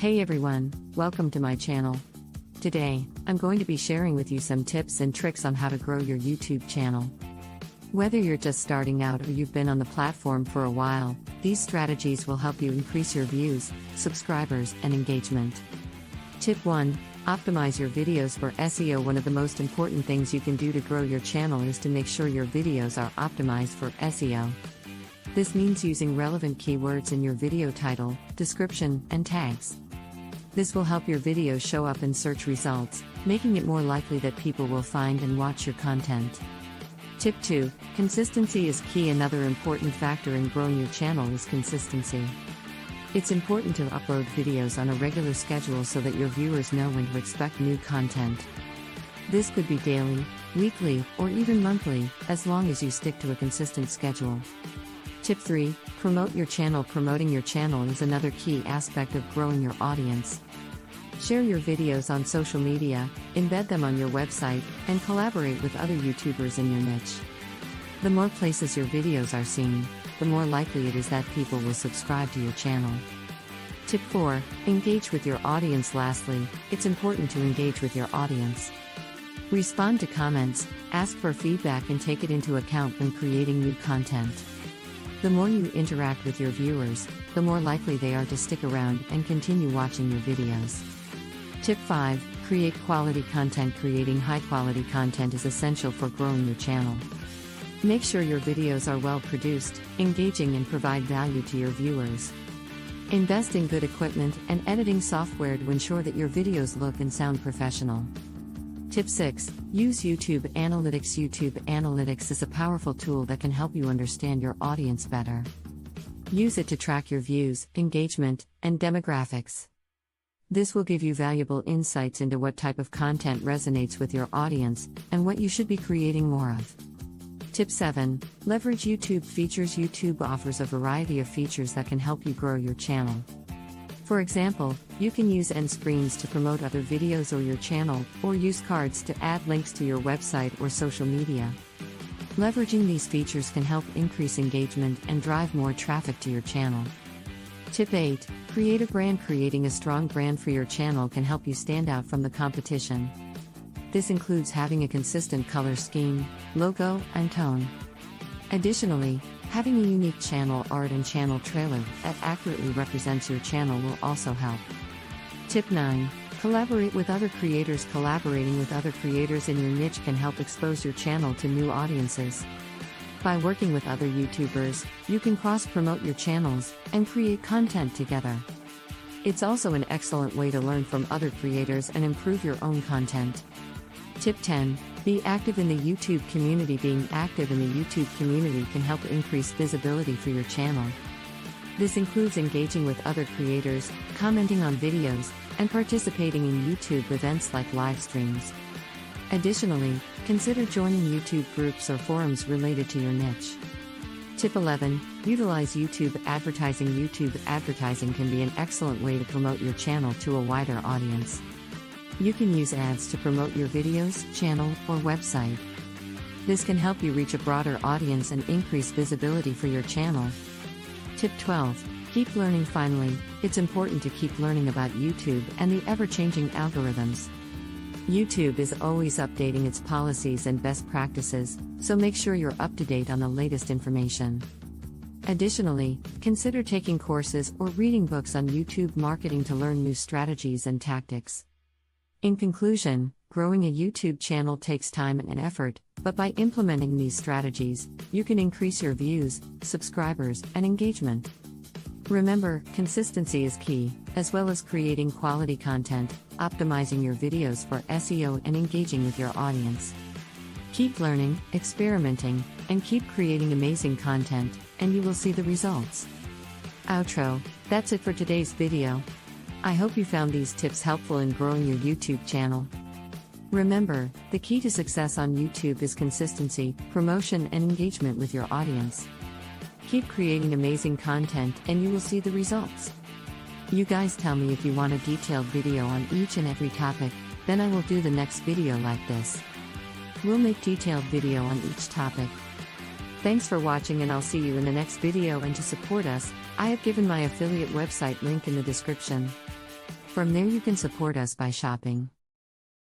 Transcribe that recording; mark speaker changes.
Speaker 1: Hey everyone, welcome to my channel. Today, I'm going to be sharing with you some tips and tricks on how to grow your YouTube channel. Whether you're just starting out or you've been on the platform for a while, these strategies will help you increase your views, subscribers, and engagement. Tip 1. Optimize your videos for SEO. One of the most important things you can do to grow your channel is to make sure your videos are optimized for SEO. This means using relevant keywords in your video title, description, and tags. This will help your videos show up in search results, making it more likely that people will find and watch your content. Tip 2. Consistency is key. Another important factor in growing your channel is consistency. It's important to upload videos on a regular schedule so that your viewers know when to expect new content. This could be daily, weekly, or even monthly, as long as you stick to a consistent schedule. Tip 3. Promote your channel. Promoting your channel is another key aspect of growing your audience. Share your videos on social media, embed them on your website, and collaborate with other YouTubers in your niche. The more places your videos are seen, the more likely it is that people will subscribe to your channel. Tip 4. Engage with your audience. Lastly, it's important to engage with your audience. Respond to comments, ask for feedback, and take it into account when creating new content. The more you interact with your viewers, the more likely they are to stick around and continue watching your videos. Tip 5. Create quality content. Creating high-quality content is essential for growing your channel. Make sure your videos are well produced, engaging, and provide value to your viewers. Invest in good equipment and editing software to ensure that your videos look and sound professional. Tip 6. Use YouTube Analytics. YouTube Analytics is a powerful tool that can help you understand your audience better. Use it to track your views, engagement, and demographics. This will give you valuable insights into what type of content resonates with your audience and what you should be creating more of. Tip 7. Leverage YouTube features. YouTube offers a variety of features that can help you grow your channel. For example, you can use end screens to promote other videos or your channel, or use cards to add links to your website or social media. Leveraging these features can help increase engagement and drive more traffic to your channel. Tip 8. Create a brand. Creating a strong brand for your channel can help you stand out from the competition. This includes having a consistent color scheme, logo, and tone. Additionally, having a unique channel art and channel trailer that accurately represents your channel will also help. Tip 9. Collaborate with other creators. Collaborating with other creators in your niche can help expose your channel to new audiences. By working with other YouTubers, you can cross-promote your channels and create content together. It's also an excellent way to learn from other creators and improve your own content. Tip 10. Be active in the YouTube community. Being active in the YouTube community can help increase visibility for your channel. This includes engaging with other creators, commenting on videos, and participating in YouTube events like live streams. Additionally, consider joining YouTube groups or forums related to your niche. Tip 11. Utilize YouTube advertising. YouTube advertising can be an excellent way to promote your channel to a wider audience. You can use ads to promote your videos, channel, or website. This can help you reach a broader audience and increase visibility for your channel. Tip 12. Keep learning. Finally, it's important to keep learning about YouTube and the ever-changing algorithms. YouTube is always updating its policies and best practices, so make sure you're up to date on the latest information. Additionally, consider taking courses or reading books on YouTube marketing to learn new strategies and tactics. In conclusion, growing a YouTube channel takes time and effort, but by implementing these strategies, you can increase your views, subscribers, and engagement. Remember, consistency is key, as well as creating quality content, optimizing your videos for SEO, and engaging with your audience. Keep learning, experimenting, and keep creating amazing content, and you will see the results. Outro. That's it for today's video. I hope you found these tips helpful in growing your YouTube channel. Remember, the key to success on YouTube is consistency, promotion, and engagement with your audience. Keep creating amazing content and you will see the results. You guys tell me if you want a detailed video on each and every topic, then I will do the next video like this. We'll make detailed video on each topic. Thanks for watching, and I'll see you in the next video. And to support us, I have given my affiliate website link in the description. From there you can support us by shopping.